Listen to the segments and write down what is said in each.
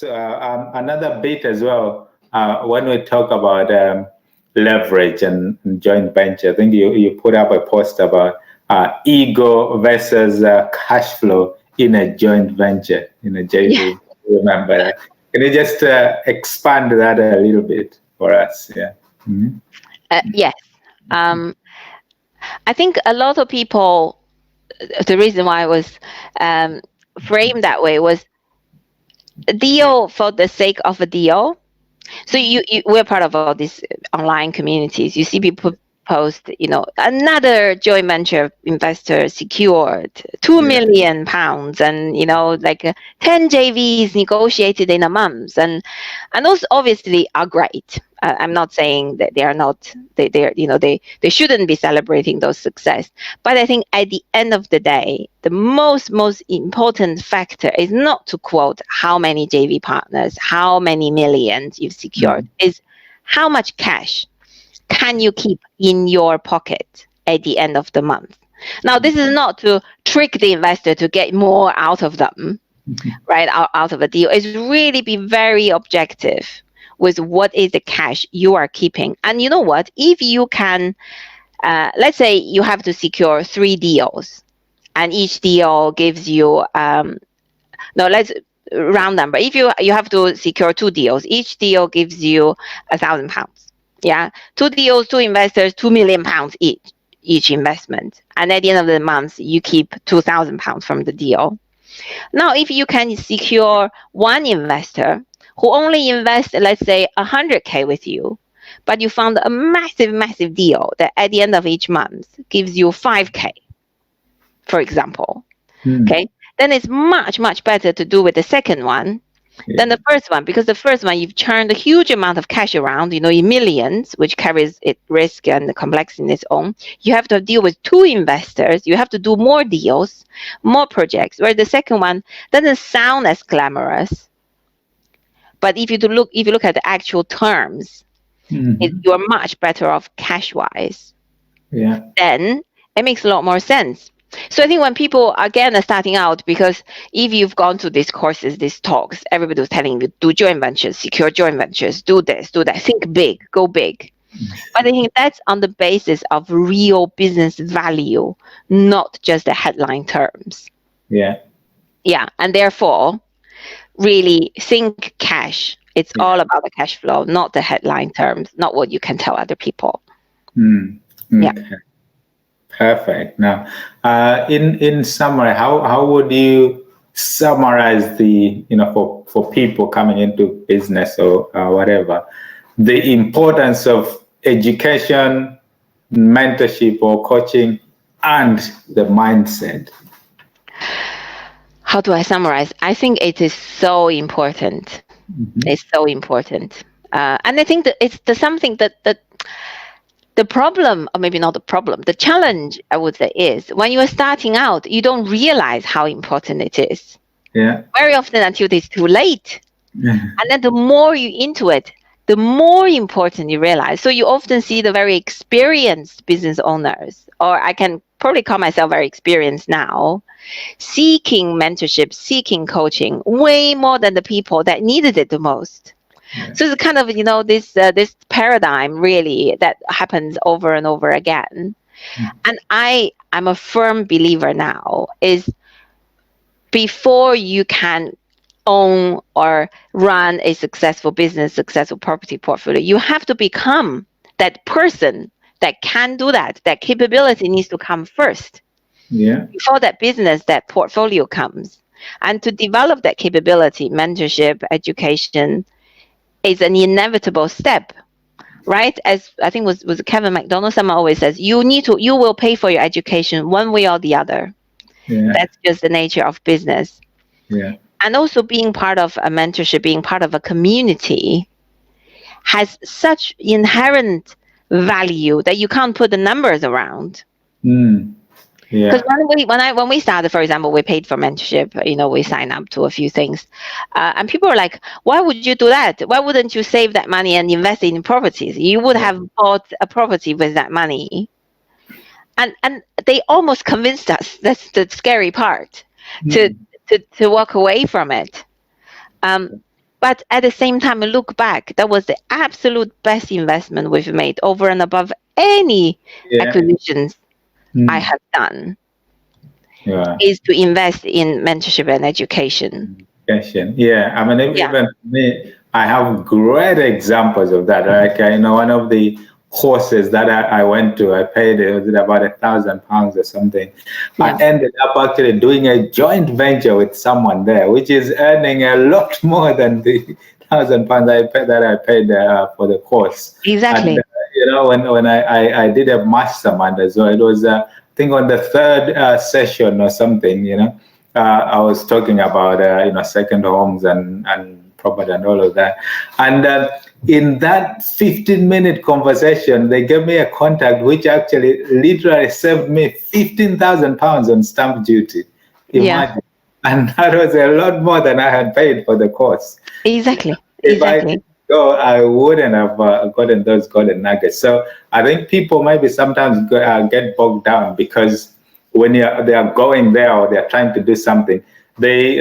Another bit as well, when we talk about leverage and joint venture, I think you put up a post about ego versus cash flow in a joint venture, in a JV. Yeah. Remember that? Can you just expand that a little bit for us? Yeah. Mm-hmm. Yes. Um, I think a lot of people, the reason why I was framed that way was a deal for the sake of a deal. So we're part of all these online communities. You see people post, another joint venture investor secured Yeah. £2 million, and like 10 JVs negotiated in a month, and those obviously are great. I'm not saying that they are not. They shouldn't be celebrating those success. But I think at the end of the day, the most important factor is not to quote how many JV partners, how many millions you've secured, is how much cash can you keep in your pocket at the end of the month. Now, this is not to trick the investor to get more out of them, right, out of a deal. It's really be very objective with what is the cash you are keeping. And you know what? If you can, let's say you have to secure 3 deals, and each deal gives you, no, let's round number. If you have to secure 2 deals, each deal gives you £1,000. Yeah, 2 deals, 2 investors, £2 million each investment. And at the end of the month, you keep £2,000 from the deal. Now, if you can secure one investor who only invests, let's say, 100K with you, but you found a massive deal that at the end of each month gives you 5K, for example, okay, then it's much better to do with the second one than the first one, because the first one you've churned a huge amount of cash around, in millions, which carries it risk and complexity in its own. You have to deal with 2 investors. You have to do more deals, more projects. Where the second one doesn't sound as glamorous, but if you look at the actual terms, you are much better off cash wise. Yeah. Then it makes a lot more sense. So I think when people, again, are starting out, because if you've gone to these courses, these talks, everybody was telling you, do joint ventures, secure joint ventures, do this, do that, think big, go big. But I think that's on the basis of real business value, not just the headline terms. Yeah. Yeah. And therefore, really think cash. It's all about the cash flow, not the headline terms, not what you can tell other people. Yeah. Perfect. Now, in summary, how would you summarize the, for people coming into business or whatever, the importance of education, mentorship or coaching, and the mindset? How do I summarize? I think it is so important. It's so important. And I think that it's something that the problem, or maybe not the problem, the challenge, I would say, is when you are starting out, you don't realize how important it is. Yeah. Very often until it's too late. And then the more you into it, the more important you realize. So you often see the very experienced business owners, or I can probably call myself very experienced now, seeking mentorship, seeking coaching way more than the people that needed it the most. Yeah. So it's kind of, this paradigm really that happens over and over again. And I'm a firm believer now is before you can own or run a successful business, successful property portfolio, you have to become that person that can do that. That capability needs to come first. Yeah. Before that business, that portfolio comes. And to develop that capability, mentorship, education, is an inevitable step, right? As I think was Kevin McDonald, someone always says, you will pay for your education one way or the other. Yeah. That's just the nature of business. Yeah. And also being part of a mentorship, being part of a community has such inherent value that you can't put the numbers around. Yeah. Because when we started, for example, we paid for mentorship. We signed up to a few things, and people are like, "Why would you do that? Why wouldn't you save that money and invest it in properties? You would have bought a property with that money." And they almost convinced us. That's the scary part, to walk away from it. Um, but at the same time, I look back, that was the absolute best investment we've made over and above any Yeah. acquisitions I Mm. have done, Yeah. is to invest in mentorship and education. Education. Yeah. I mean, Yeah, even me, I have great examples of that. Like, one of the courses that I went to, I paid, it was about £1,000 or something. I yeah, ended up actually doing a joint venture with someone there, which is earning a lot more than the £1,000 I paid for the course. And exactly. when I did a mastermind as well, it was I think on the third session or something. I was talking about second homes and property and all of that. And in that 15-minute conversation, they gave me a contact which actually literally saved me £15,000 on stamp duty. Yeah, Imagine. And that was a lot more than I had paid for the course. exactly. If I didn't Exactly. go, I wouldn't have gotten those golden nuggets. So I think people maybe sometimes get bogged down because when they are going there or they are trying to do something, they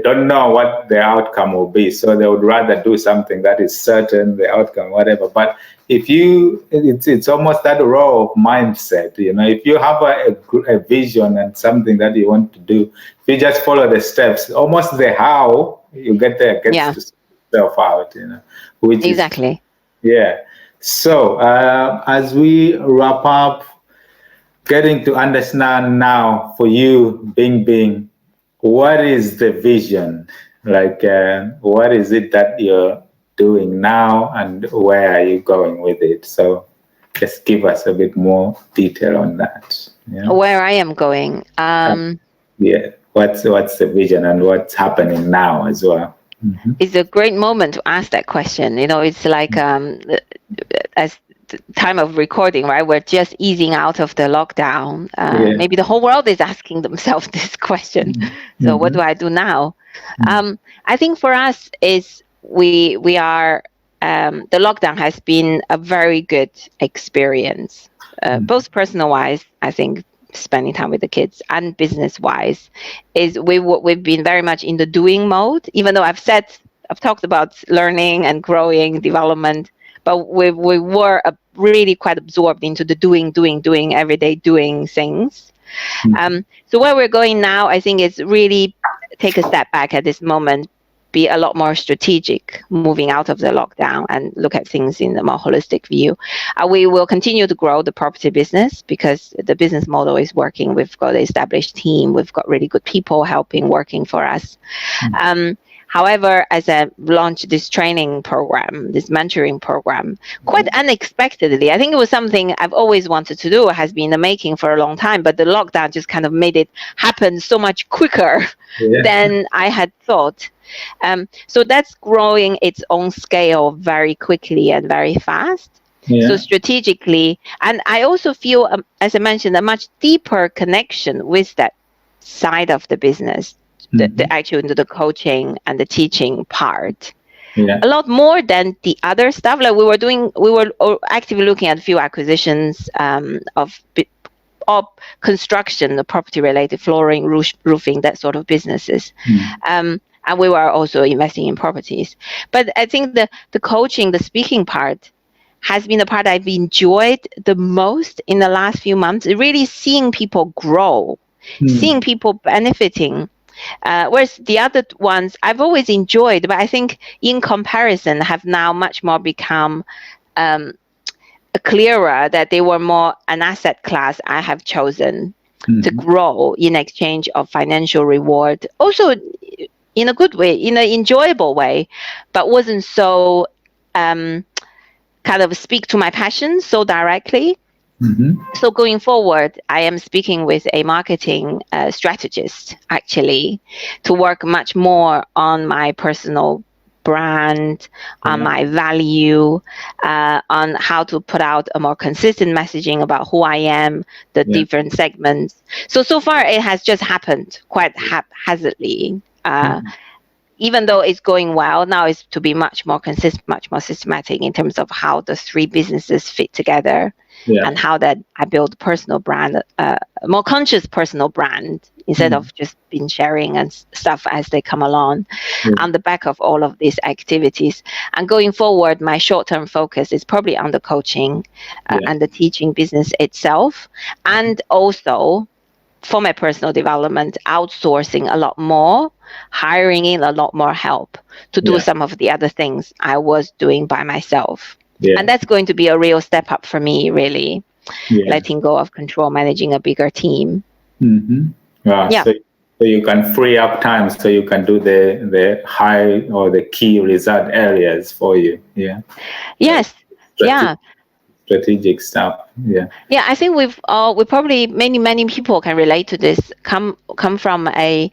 don't know what the outcome will be. So they would rather do something that is certain, the outcome, whatever. But if it's almost that raw of mindset. If you have a vision and something that you want to do, if you just follow the steps, almost the how you get there gets Yeah, to self out, which is, exactly. yeah. So as we wrap up, getting to understand now for you, Bingbing, what is the vision? Like, what is it that you're doing now, and where are you going with it? So, just give us a bit more detail on that. Yeah, Where I am going. yeah. What's the vision and what's happening now as well? Mm-hmm. It's a great moment to ask that question. It's like as the time of recording, right? We're just easing out of the lockdown. Yeah. Maybe the whole world is asking themselves this question. So what Mm-hmm. do I do now? I think for us is we are the lockdown has been a very good experience, both personal wise. I think spending time with the kids and business wise is we've been very much in the doing mode, even though I've talked about learning and growing development, but we were really quite absorbed into the doing everyday doing things. So where we're going now, I think, is really take a step back at this moment, be a lot more strategic, moving out of the lockdown and look at things in a more holistic view. We will continue to grow the property business because the business model is working. We've got an established team. We've got really good people helping, working for us. However, as I launched this training program, this mentoring program, quite unexpectedly, I think it was something I've always wanted to do, has been in the making for a long time, but the lockdown just kind of made it happen so much quicker Yeah. than I had thought. So that's growing its own scale very quickly and very fast. So Yeah. strategically, and I also feel, as I mentioned, a much deeper connection with that side of the business, the actual the coaching and the teaching part, Yeah. a lot more than the other stuff. Like we were actively looking at a few acquisitions of construction, the property related flooring, roofing, that sort of businesses. And we were also investing in properties. But I think the coaching, the speaking part has been the part I've enjoyed the most in the last few months. Really seeing people grow, seeing people benefiting. Whereas the other ones I've always enjoyed, but I think in comparison have now much more become clearer that they were more an asset class I have chosen to grow in exchange of financial reward. Also in a good way, in an enjoyable way, but wasn't so kind of speak to my passion so directly. So going forward, I am speaking with a marketing strategist actually to work much more on my personal brand, on my value, on how to put out a more consistent messaging about who I am, the different segments. So far it has just happened quite haphazardly. even though it's going well now, is to be much more consistent, much more systematic in terms of how the three businesses fit together, Yeah. and how that I build personal brand, more conscious personal brand, instead Mm. of just been sharing and stuff as they come along, Yeah. on the back of all of these activities. And going forward, my short-term focus is probably on the coaching Yeah. and the teaching business itself, and also for my personal development, outsourcing a lot more, hiring in a lot more help to do Yeah. some of the other things I was doing by myself. And Yeah. that's going to be a real step up for me, really, Yeah. letting go of control, managing a bigger team. Mm-hmm. Wow. Yeah. So you can free up time so you can do the high or the key result areas for you. Yeah. Like Yes. Yeah. strategic stuff. Yeah. Yeah. I think we probably, many people can relate to this. Come from a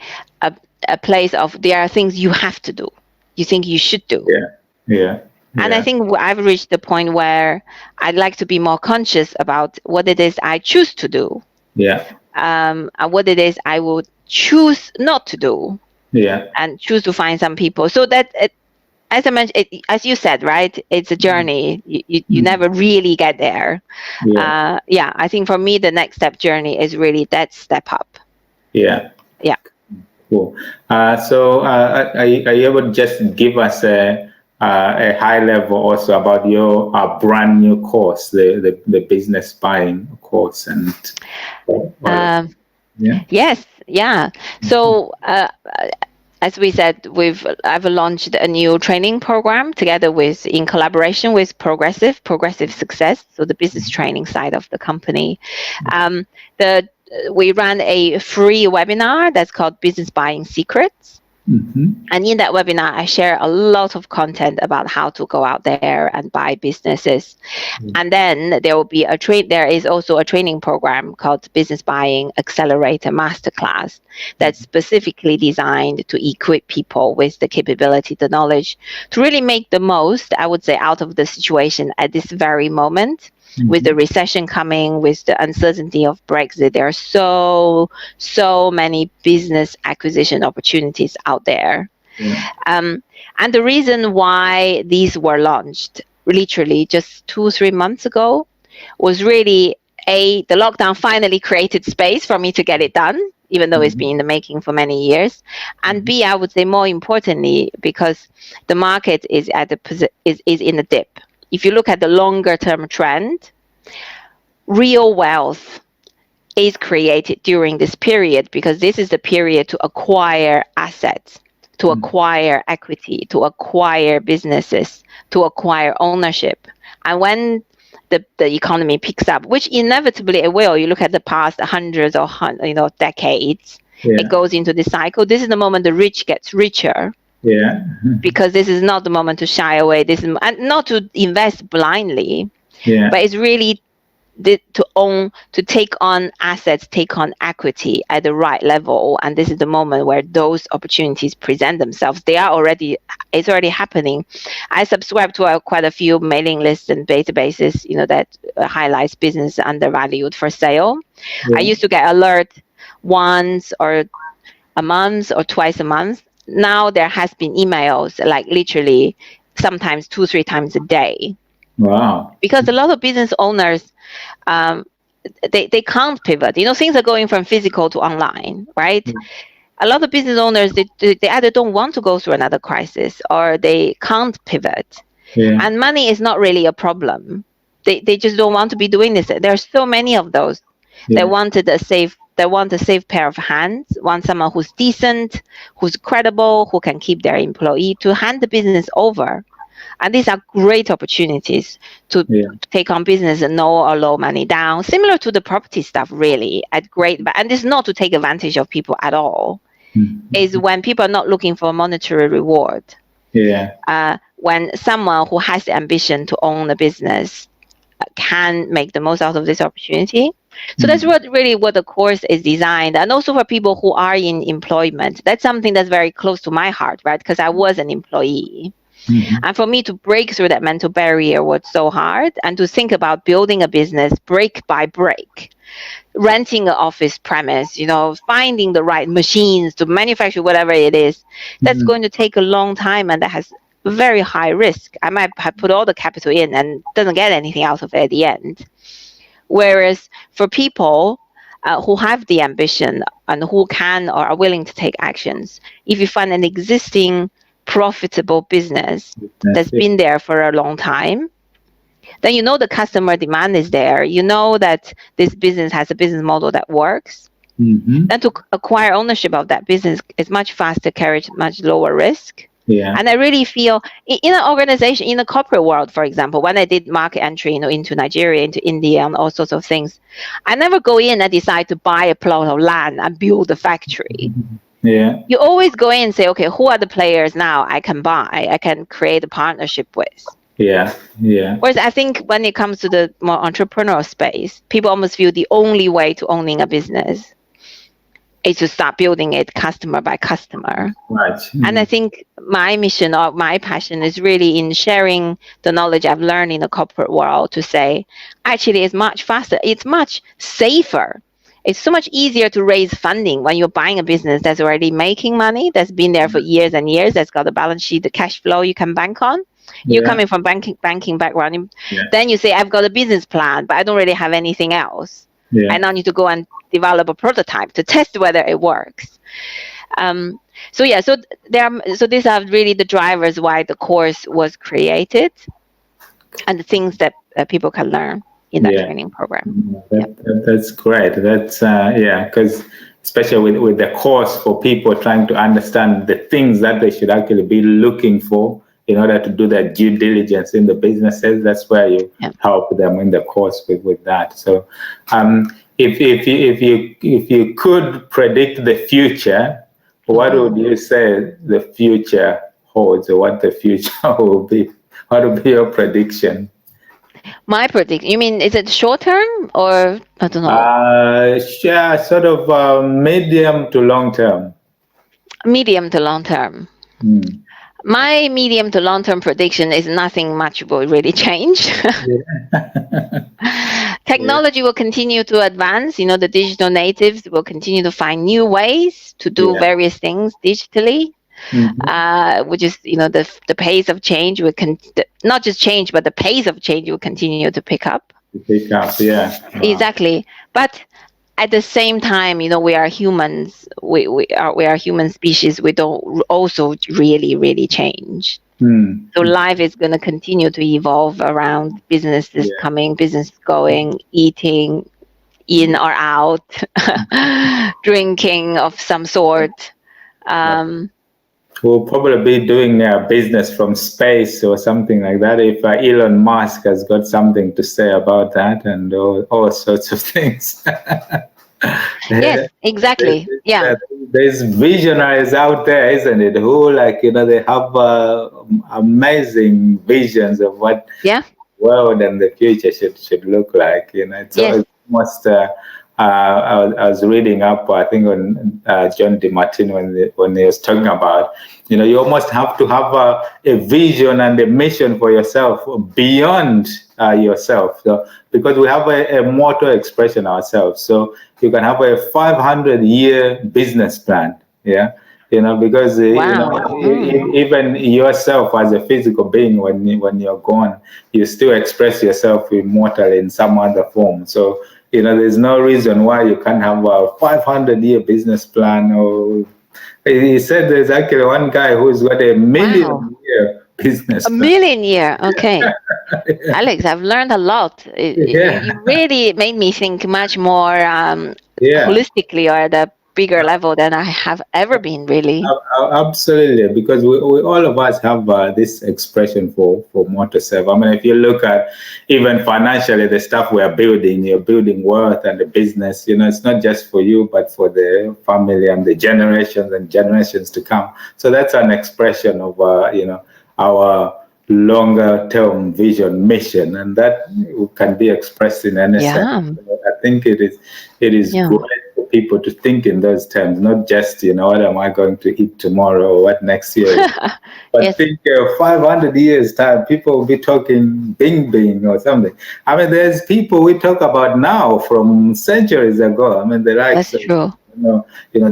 a place of, there are things you have to do, you think you should do. Yeah. Yeah. And I Yeah. think I've reached the point where I'd like to be more conscious about what it is I choose to do, Yeah. and what it is I would choose not to do, Yeah. and choose to find some people. So that, as I mentioned, as you said, right, it's a journey. You Mm. never really get there. Yeah. Yeah, I think for me, the next step journey is really that step up. Yeah. Yeah. Cool. So are you able to just give us a high level also about your brand new course, the business buying course, and Um, yeah. yes. Yeah. So, as we said, I've launched a new training program together with, in collaboration with Progressive Success, so the business training side of the company. Um, we ran a free webinar that's called Business Buying Secrets. Mm-hmm. And in that webinar, I share a lot of content about how to go out there and buy businesses. And then there will be there is also a training program called Business Buying Accelerator Masterclass that's specifically designed to equip people with the capability, the knowledge to really make the most, I would say, out of the situation at this very moment. With the recession coming, with the uncertainty of Brexit, there are so many business acquisition opportunities out there. Yeah. And the reason why these were launched literally just 2-3 months ago was really, the lockdown finally created space for me to get it done, even though it's been in the making for many years. And B, I would say more importantly, because the market is is in a dip. If you look at the longer term trend, real wealth is created during this period, because this is the period to acquire assets, to acquire equity, to acquire businesses, to acquire ownership. And when the economy picks up, which inevitably it will, you look at the past hundreds or decades, Yeah. it goes into this cycle. This is the moment the rich gets richer, Yeah. because this is not the moment to shy away. This is, and not to invest blindly, Yeah. but it's really to take on assets, take on equity at the right level. And this is the moment where those opportunities present themselves. It's already happening. I subscribe to quite a few mailing lists and databases, that highlights business undervalued for sale. Yeah. I used to get alert once or a month or twice a month. Now there has been emails, like literally sometimes 2-3 times a day. Wow. Because a lot of business owners, they can't pivot. Things are going from physical to online, right? A lot of business owners, they either don't want to go through another crisis, or they can't pivot. Yeah. And money is not really a problem. They just don't want to be doing this. There are so many of those that want a safe pair of hands, want someone who's decent, who's credible, who can keep their employee, to hand the business over. And these are great opportunities to take on business and no or low money down, similar to the property stuff, really, and this is not to take advantage of people at all. Is when people are not looking for a monetary reward. Yeah. When someone who has the ambition to own a business can make the most out of this opportunity. So that's what the course is designed. And also for people who are in employment, that's something that's very close to my heart, right? Because I was an employee. Mhm. And for me to break through that mental barrier was so hard, and to think about building a business break by break, renting an office premise, finding the right machines to manufacture whatever it is, that's Mhm. going to take a long time, and that has very high risk. I might have put all the capital in and doesn't get anything out of it at the end. Whereas for people who have the ambition and who can or are willing to take actions, if you find an existing profitable business That's that's it. been there for a long time, then the customer demand is there. You know that this business has a business model that works. Mhm. Then to acquire ownership of that business is much faster, carries much lower risk. Yeah. And I really feel in an organization, in the corporate world, for example, when I did market entry, into Nigeria, into India, and all sorts of things, I never go in and decide to buy a plot of land and build a factory. Yeah. You always go in and say, okay, who are the players now I can buy, I can create a partnership with. Yeah. Yeah. Whereas I think when it comes to the more entrepreneurial space, people almost feel the only way to owning a business is to start building it customer by customer. Right. And I Mm. think my mission or my passion is really in sharing the knowledge I've learned in the corporate world to say, actually, it's much faster, it's much safer. It's so much easier to raise funding when you're buying a business that's already making money, that's been there for years and years, that's got a balance sheet, the cash flow you can bank on. You're Yeah. coming from banking background. Yeah. Then you say, I've got a business plan, but I don't really have anything else. I Yeah. now need to go and develop a prototype to test whether it works. Um, so yeah, so these are really the drivers why the course was created, and the things that people can learn in that Yeah. training program. Yeah. That's great. That's yeah, because especially with the course for people trying to understand the things that they should actually be looking for in order to do their due diligence in the businesses. That's where you Yeah. help them in the course with that. So, if you could predict the future, what would you say the future holds, or what the future will be? What would be your prediction? My prediction. You mean is it short term or I don't know, Yeah, sort of medium to long term. medium to long term? Mm. My medium to long term prediction is nothing much will really change. Yeah. Yeah. Technology will continue to advance. The digital natives will continue to find new ways to do Yeah. various things digitally. Mm-hmm. Which is, the pace of change not just change, but the pace of change will continue to pick up. Pick up. Yeah. Exactly. But at the same time, we are humans. We are human species. We don't also really, really change. Mm. So life is going to continue to evolve around businesses Yeah. coming, business going, eating, in or out, drinking of some sort. Um, We'll probably be doing business from space or something like that if Elon Musk has got something to say about that, and all sorts of things. yes, there's, exactly. Yeah. there's visionaries out there, isn't it? Who, like, they have amazing visions of what Yeah. world and the future should look like. It's Yes. almost. I was reading up, I think, on John DeMartini when he was talking about, you almost have to have a vision and a mission for yourself beyond yourself. So, because we have a motto expression ourselves, so you can have a 500-year business plan. Yeah. Because Wow. even yourself as a physical being, when you're gone, you still express yourself immortal in some other form. So there's no reason why you can't have a 500-year business plan. Or he said there's actually one guy who's got a Wow. million-year business A plan. million year. Okay. Alex, I've learned a lot. Yeah, You really made me think much more yeah. holistically or at a bigger level than I have ever been, really. Absolutely, because we all of us have this expression for more to serve. I mean, if you look at even financially, the stuff we are building, you're building wealth and the business. It's not just for you, but for the family and the generations and generations to come. So that's an expression of our longer term vision, mission, and that can be expressed in any sense. Yeah. So I think it is Yeah. great for people to think in those terms, not just, what am I going to eat tomorrow or what next year is. But Yes, think 500 years time, people will be talking Bingbing or something. I mean, there's people we talk about now from centuries ago. I mean, the likes that's of, true.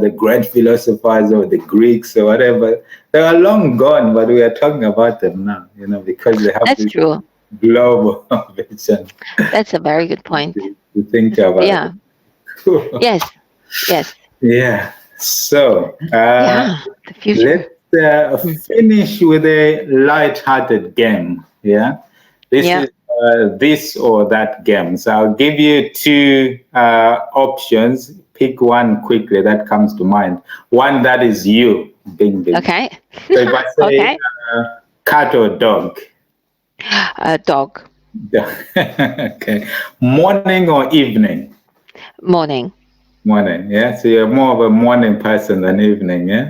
the great philosophers or the Greeks or whatever. They are long gone, but we are talking about them now, because they have That's this true. global vision That's a very good point. to think about Yeah. it. Yes. Yes. Yeah. So Yeah. The let's future. Mm. finish with a light-hearted game. Yeah. This Yeah. is this or that game. So I'll give you two options. Pick one quickly that comes to mind. One that is you, Bing Bing. Okay. So if I say Okay. cat or dog, A dog. okay. Morning or evening? Morning. Morning, yeah. So you're more of a morning person than evening, yeah.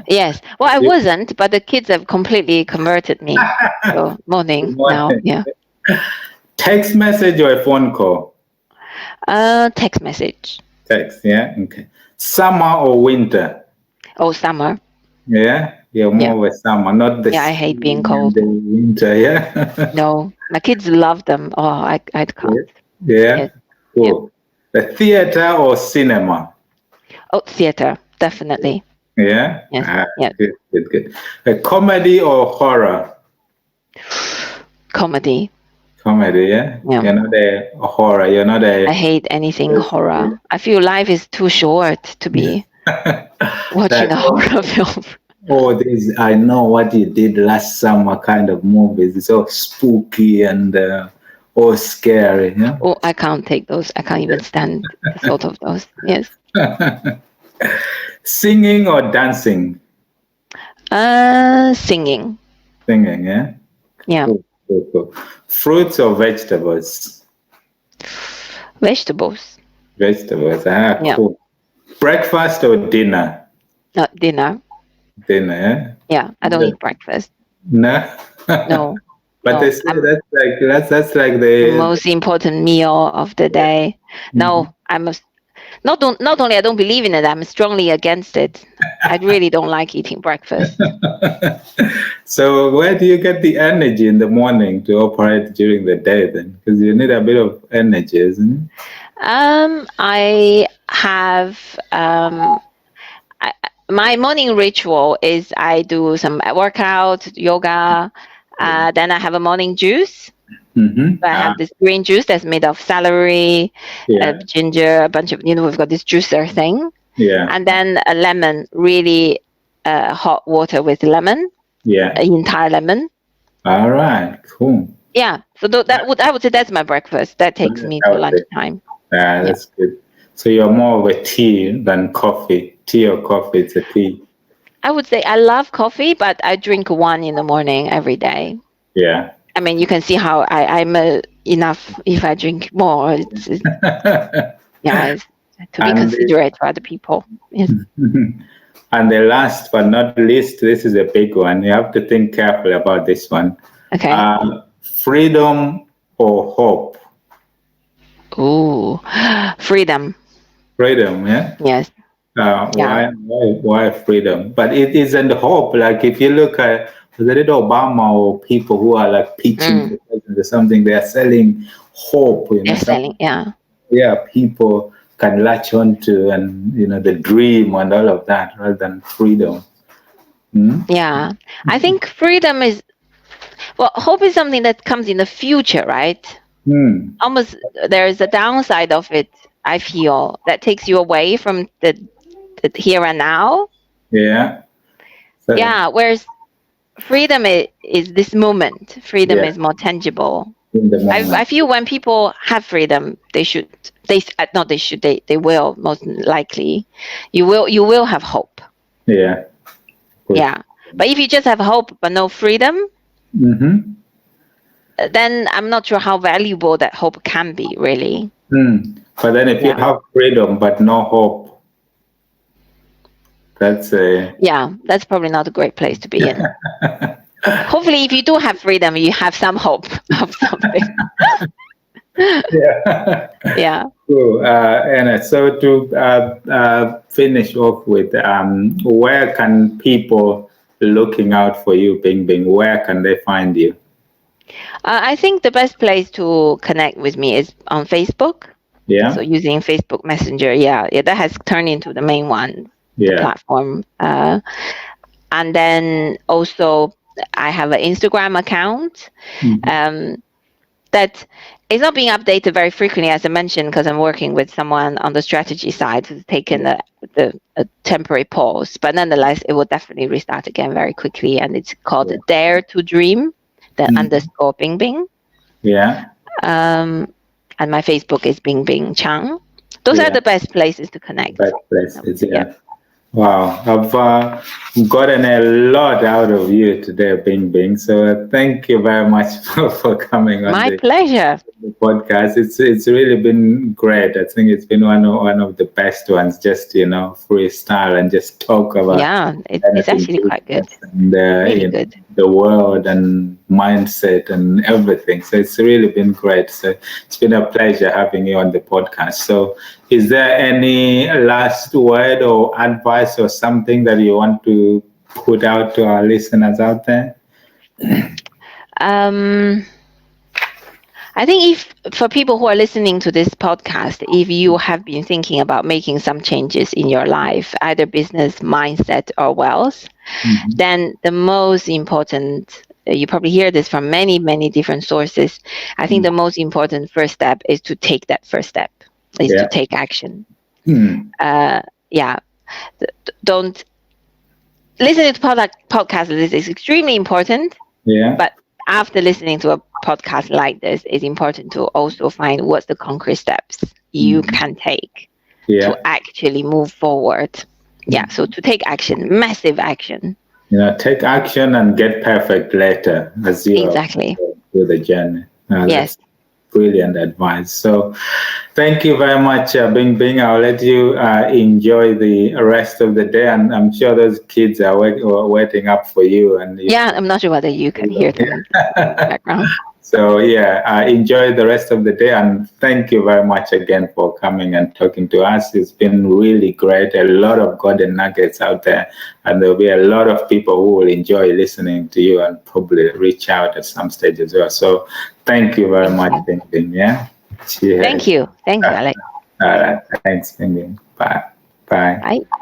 Yes. Well, I You- wasn't, but the kids have completely converted me. So morning now. morning. Yeah. Text message or a phone call? Text message. Text, yeah. Okay. Summer or winter? Oh, summer. Yeah. You're Yeah. more of a summer, not the Yeah. I hate being spring and cold. the winter, yeah. No, my kids love them. Oh, I Yeah. can't. Yeah. Yes. Yeah. Cool. The theater or cinema? Oh, theater. Definitely. Yeah. Yes. Yes. Good, good, good. A comedy or horror? Comedy. Comedy, yeah. Yeah. You're not a horror. You're not I a. hate anything horror. I feel life is too short to be watching That a horror film. this I know what you did last summer kind of movies. It's all spooky and all scary. Yeah. Oh, I can't take those. I can't even stand the thought of those. Yes. Singing or dancing? Singing. Singing, yeah. Yeah. Cool, cool, cool. Fruits or vegetables? Vegetables. Vegetables. Yeah. Cool. Breakfast or dinner? Not dinner. Dinner, yeah. Yeah. I don't eat breakfast. No. No. But No. they say that's like The the. most important meal of the day. Mhm. No, I must not only I don't believe in it, I'm strongly against it. I really don't like eating breakfast. So where do you get the energy in the morning to operate during the day then? Because you need a bit of energy, isn't I have my morning ritual is I do some workout, yoga. Then I have a morning juice. it? Mm-hmm. I have this green juice that's made of celery, Yeah. ginger, a bunch of, we've got this juicer thing. Yeah. And then a lemon, really hot water with lemon, Yeah. an entire lemon. All right. Cool. Yeah. So I would say that's my breakfast. That takes me to lunchtime. Yeah, that's good. So you're more of a tea than coffee. Tea or coffee, it's a tea. I would say I love coffee, but I drink one in the morning every day. Yeah. I mean, you can see how I'm enough if I drink more. It's to be And considerate for other people. Yes. And the last but not least, this is a big one. You have to think carefully about this one. Okay. Freedom or hope? Ooh, freedom. Freedom, yeah. Yes. Why freedom? But it isn't hope. Like if you look at the little Obama or people who are like pitching the president or something, they are selling hope. They're selling, yeah. Yeah, people can latch onto and the dream and all of that rather than freedom. Yeah, I think freedom is hope is something that comes in the future, right? Almost there is a downside of it. I feel that takes you away from the here and now. Yeah. So, yeah. Whereas freedom is this moment. Freedom is more tangible. In the moment. I feel when people have freedom, they will most likely. You will have hope. Yeah. Good. Yeah. But if you just have hope but no freedom, then I'm not sure how valuable that hope can be, really. But then if you have freedom but no hope, that's probably not a great place to be in. Hopefully, if you do have freedom, you have some hope of something. Yeah. Yeah. Cool. And so to finish off with, where can people looking out for you, Bingbing? Where can they find you? I think the best place to connect with me is on Facebook. So Yeah. using Facebook Messenger, yeah, that has turned into the main one, the Yeah. platform. And then also I have an Instagram account Mhm. um, that is not being updated very frequently, as I mentioned, because I'm working with someone on the strategy side who's taken a temporary pause. But nonetheless, it will definitely restart again very quickly. And it's called Yeah. Dare to Dream, then Mhm. underscore Bingbing. Yeah. Um, and my Facebook is Bingbing Chang. Those are Yeah. the best places to connect. Best places. Yeah. Yeah. Wow, I've gotten a lot out of you today, Bing Bing. So thank you very much for coming on My the pleasure. podcast. It's really been great. I think it's been one of the best ones. Just freestyle and just talk about Yeah, it's anything, actually quite good. business and Really good. the world and mindset and everything. So it's really been great. So it's been a pleasure having you on the podcast. So is there any last word or advice or something that you want to put out to our listeners out there? Um, I think if for people who are listening to this podcast, if you have been thinking about making some changes in your life, either business, mindset, or wealth, Mhm. then the most important, you probably hear this from many, many different sources. I think the most important first step is to take that first step, is to Yeah. take action. Hmm. Uh, yeah, don't listening to podcast is extremely important, Yeah. but after listening to a podcast like this, it's important to also find what's the concrete steps you Mhm. can take to Yeah. actually move forward. Yeah, so to take action, massive action. Take action and get perfect later as you are Exactly. through the journey. Yes. That's brilliant advice. So, thank you very much, Bing Bing. I'll let you enjoy the rest of the day, and I'm sure those kids are waiting up for you. And Yeah, I'm not sure whether you can hear them in the background. so, yeah, enjoy the rest of the day, and thank you very much again for coming and talking to us. It's been really great. A lot of golden nuggets out there, and there'll be a lot of people who will enjoy listening to you and probably reach out at some stage as well. So, thank you very Thank much, you. Bing Bing. Yeah, cheers. Thank you. Thank you, Alex. All right, thanks, Bing Bing. Bye. Bye. Bye.